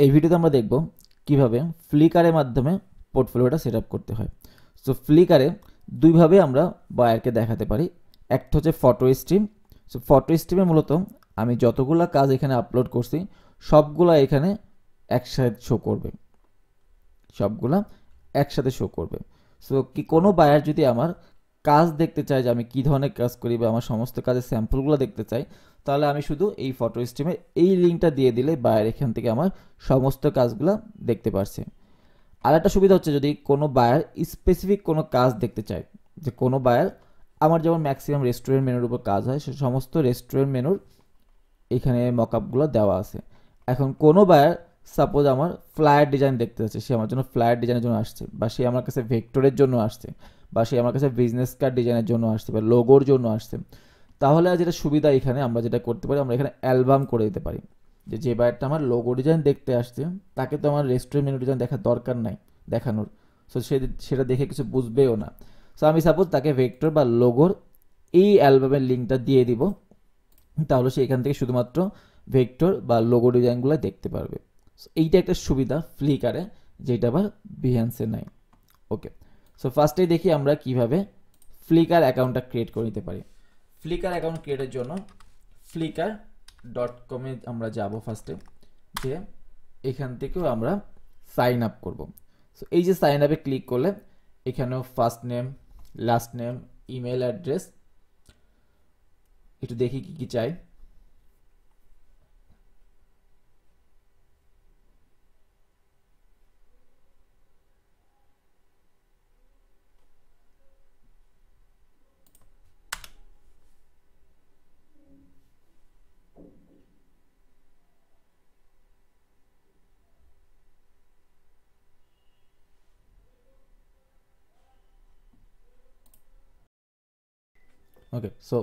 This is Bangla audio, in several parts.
এই ভিডিওতে আমরা দেখব কিভাবে ফ্লিকারের মাধ্যমে পোর্টফোলিওটা সেট আপ করতে হয়। সো ফ্লিকারে দুইভাবে আমরা বায়ারকে দেখাতে পারি। একটা হচ্ছে ফটো স্ট্রিম। সো ফটো স্ট্রিমে মূলত আমি যতগুলো কাজ এখানে আপলোড করছি সবগুলা এখানে একসাথে শো করবে, সবগুলা একসাথে শো করবে। সো কি কোনো বায়ার যদি আমার কাজ দেখতে চায় যে আমি কী ধরনের কাজ করি বা আমার সমস্ত কাজের স্যাম্পলগুলো দেখতে চাই, তাহলে আমি শুধু এই ফটো স্ট্রিমের এই লিঙ্কটা দিয়ে দিলে বায়ার এখান থেকে আমার সমস্ত কাজগুলো দেখতে পারছে। আর একটা সুবিধা হচ্ছে যদি কোনো বায়ার স্পেসিফিক কোনো কাজ দেখতে চায়, যে কোনো বায়ার আমার যেমন ম্যাক্সিমাম রেস্টুরেন্ট মেনুর উপর কাজ হয়, সে সমস্ত রেস্টুরেন্ট মেনুর এখানে মকআপগুলো দেওয়া আছে। এখন কোনো বায়ার সাপোজ আমার ফ্লায়ার ডিজাইন দেখতে যাচ্ছে, সে আমার জন্য ফ্লায়ার ডিজাইনের জন্য আসছে, বা সে আমার কাছে ভেক্টরের জন্য আসছে, বা সে আমার কাছে বিজনেস কার্ড ডিজাইনের জন্য আসছে, বা লোগোর জন্য আসছে, তাহলে যেটা সুবিধা এখানে আমরা যেটা করতে পারি, আমরা এখানে অ্যালবাম করে দিতে পারি। যে বায়ারটা আমার লোগো ডিজাইন দেখতে আসছে তাকে তো আমার রেস্টুরেন্ট মেনু ডিজাইন দেখার দরকার নাই দেখানোর। সো সেটা দেখে কিছু বুঝবেও না। সো আমি সাপোজ তাকে ভেক্টর বা লোগোর এই অ্যালবামের লিঙ্কটা দিয়ে দিব, তাহলে সে এখান থেকে শুধুমাত্র ভেক্টর বা লোগো ডিজাইনগুলো দেখতে পারবে। এইটা একটা সুবিধা ফ্লিকারে, যেটা আবার বিহান্সে নাই। ওকে, সো ফার্স্টেই দেখি আমরা কিভাবে ফ্লিকার অ্যাকাউন্টটা ক্রিয়েট করে নিতে পারি। ফ্লিকার অ্যাকাউন্ট ক্রিয়েটের জন্য flickr.com-এ আমরা যাব ফার্স্টে, যে এখান থেকেও আমরা সাইন আপ করব। সো এই যে সাইন আপে ক্লিক করলে এখানেও first name, last name, email address, একটু দেখি কি কি চাই। ওকে, সো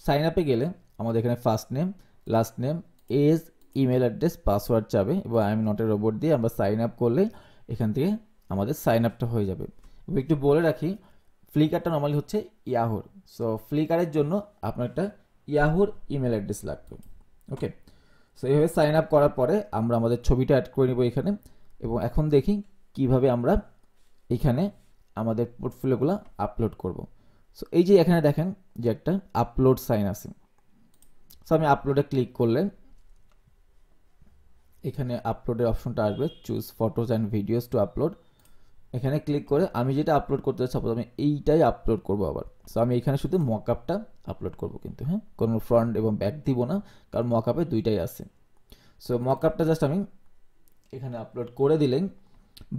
সাইন আপে গেলে আমাদের এখানে first name, last name, age, email address, password চাবে, এবং I am not a robot দিয়ে আমরা সাইন আপ করলে এখান থেকে আমাদের সাইন আপটা হয়ে যাবে। এবং একটু বলে রাখি, ফ্লিকারটা নর্মালি হচ্ছে ইয়াহুর। সো ফ্লিকারের জন্য আপনার একটা ইয়াহুর ইমেল অ্যাড্রেস লাগবে। ওকে, সো এইভাবে সাইন আপ করার পরে আমরা আমাদের ছবিটা অ্যাড করে নেব এখানে। এবং এখন দেখি কিভাবে আমরা এখানে আমাদের পোর্টফোলিওগুলো আপলোড করব। সো এই যে এখানে দেখেন যে একটা আপলোড সাইন আছে। সো আমি আপলোডে ক্লিক করলে এখানে আপলোডের অপশনটা আসবে, choose photos and videos two upload. এখানে ক্লিক করে আমি যেটা আপলোড করতে চাই, সাপোজ আমি এইটাই আপলোড করব আবার। সো আমি এখানে শুধু মকআপটা আপলোড করব, কিন্তু হ্যাঁ কোনো ফ্রন্ট এবং ব্যাক দিব না, কারণ মকআপে দুইটাই আছে। সো মকআপটা জাস্ট আমি এখানে আপলোড করে দিলেন।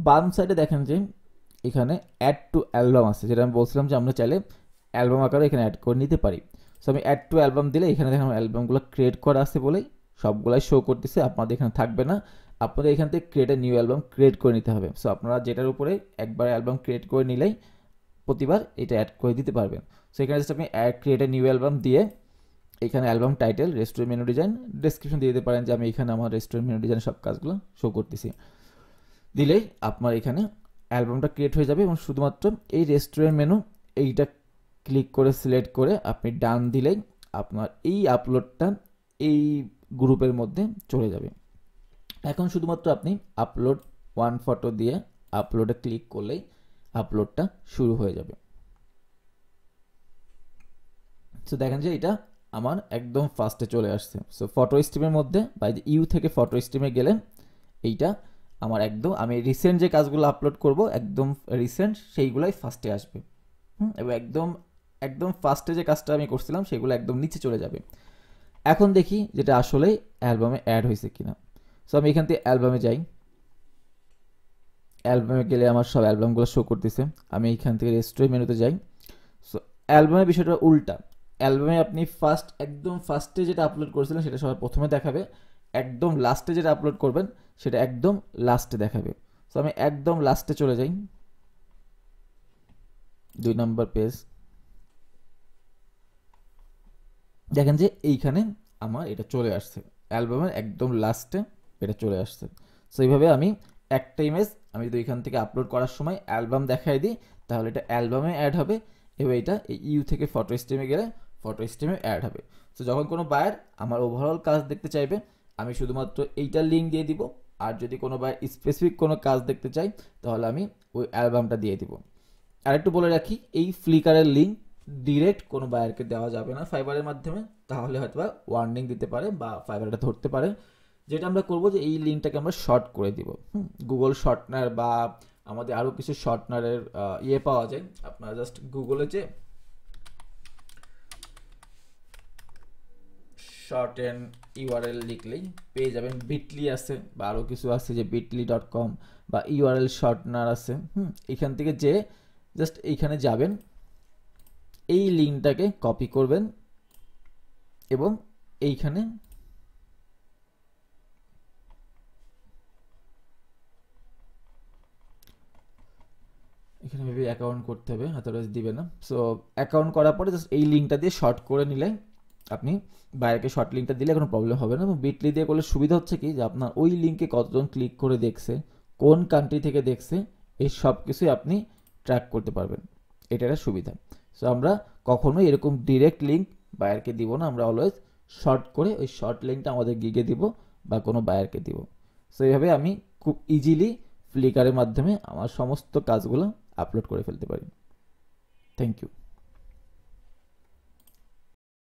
বাম সাইডে দেখেন যে এখানে অ্যাড টু অ্যালবাম আছে, যেটা আমি বলছিলাম যে আমরা চাইলে অ্যালবাম আকারে এখানে অ্যাড করে নিতে পারি। সো আমি অ্যাড টু অ্যালবাম দিলে এখানে দেখেন অ্যালবামগুলো ক্রিয়েট করা আছে বলেই সবগুলাই শো করতেছে, আপনাদের এখানে থাকবে না। আপনাদের এখান থেকে create a new album create করে নিতে হবে। সো আপনারা যেটার উপরে একবার অ্যালবাম ক্রিয়েট করে নিলেই প্রতিবার এটা অ্যাড করে দিতে পারবেন। সো এখানে জাস্ট আপনি add create a new album দিয়ে এখানে album title, restaurant menu design, description দিয়ে দিতে পারেন যে আমি এখানে আমার রেস্টুরেন্ট মেনু ডিজাইন সব কাজগুলো শো করতেছি। দিলেই আপনার এখানে অ্যালবামটা ক্রিয়েট হয়ে যাবে। এবং শুধুমাত্র এই রেস্টুরেন্ট মেনু এইটা ক্লিক করে সিলেক্ট করে আপনি ডান দিলেই আপনার এই আপলোডটা এই গ্রুপের মধ্যে চলে যাবে। এখন শুধুমাত্র আপনি আপলোড ওয়ান ফটো দিয়ে আপলোডে ক্লিক করলেই আপলোডটা শুরু হয়ে যাবে। সো দেখেন যে এটা আমার একদম ফার্স্টে চলে আসছে। সো ফটো স্ট্রিমের মধ্যে বা ইউ থেকে ফটো স্ট্রিমে গেলে এইটা আমার একদম, আমি রিসেন্ট যে কাজগুলো আপলোড করব একদম রিসেন্ট সেইগুলাই ফার্স্টে আসবে। এবং একদম একদম ফার্স্টে যে কাজটা আমি করছিলাম সেগুলো একদম নিচে চলে যাবে। এখন দেখি যেটা আসলেই অ্যালবামে অ্যাড হয়েছে কিনা। সো আমি এখান থেকে অ্যালবামে যাই। অ্যালবামে গেলে আমার সব অ্যালবামগুলো শো করতেছে। আমি এখান থেকে রেস্টুরেন্ট মেনুতে যাই। সো অ্যালবামের বিষয়টা উল্টা। অ্যালবামে আপনি একদম ফার্স্টে যেটা আপলোড করেছিলেন সেটা সবার প্রথমে দেখাবে, একদম লাস্টে যেটা আপলোড করবেন সেটা একদম লাস্টে দেখাবে। সো আমি একদম লাস্টে চলে যাই, 2 নম্বর পেজ। দেখেন যে এইখানে আমার এটা চলে আসছে, অ্যালবামের একদম লাস্টে এটা চলে আসছে। সো এইভাবে আমি একটা ইমেজ আমি যদি এখান থেকে আপলোড করার সময় অ্যালবাম দেখাই দিই, তাহলে এটা অ্যালবামে অ্যাড হবে, এবং এটা ইউ থেকে ফটো স্ট্রিমে গেলে ফটো স্ট্রিমে অ্যাড হবে। সো যখন কোনো বায়ার আমার ওভারঅল কাজ দেখতে চাইবে, আমি শুধুমাত্র এইটার লিঙ্ক দিয়ে দিব, আর যদি কোনো বা স্পেসিফিক কোনো কাজ দেখতে চাই তাহলে আমি ওই অ্যালবামটা দিয়ে দিব। আর একটু বলে রাখি, এই ফ্লিকারের লিঙ্ক ডিরেক্ট কোনো বায়ারকে দেওয়া যাবে না ফাইবারের মাধ্যমে, তাহলে হয়তো বা ওয়ার্নিং দিতে পারে বা ফাইবারটা ধরতে পারে। যেটা আমরা করব যে এই লিঙ্কটাকে আমরা শর্ট করে দিব। গুগল শর্টনার বা আমাদের আরও কিছু শর্টনারের ইয়ে পাওয়া যায়, আপনারা জাস্ট গুগলে যে শর্ট অ্যান্ড ইউআরএল লিখলেই পেয়ে যাবেন। বিটলি আছে বা আরও কিছু আছে যে bitly.com বা ইউআরএল শর্টনার আছে। এখান থেকে যে জাস্ট এইখানে যাবেন, এই লিঙ্কটাকে কপি করবেন এবং এইখানে এখানে মেবি অ্যাকাউন্ট করতে হবে, আদারওয়াইজ দিবে না। সো অ্যাকাউন্ট করার পরে জাস্ট এই লিঙ্কটা দিয়ে শর্ট করে নিলে আপনি বাইরেকে শর্ট লিঙ্কটা দিলে কোনো প্রবলেম হবে না। এবং বিটলি দিয়ে করলে সুবিধা হচ্ছে কি যে আপনার ওই লিঙ্কে কতজন ক্লিক করে দেখছে, কোন কান্ট্রি থেকে দেখছে, এই সব কিছুই আপনি ট্র্যাক করতে পারবেন। এটা একটা সুবিধা। সো আমরা কখনোই এরকম ডিরেক্ট লিঙ্ক বায়ারকে দিব না, আমরা অলওয়েজ শর্ট করে ওই শর্ট লিঙ্কটা আমাদের গিগে দিব বা কোনো বায়ারকে দিব। সো এইভাবে আমি খুব ইজিলি ফ্লিকারের মাধ্যমে আমার সমস্ত কাজগুলো আপলোড করে ফেলতে পারি। Thank you.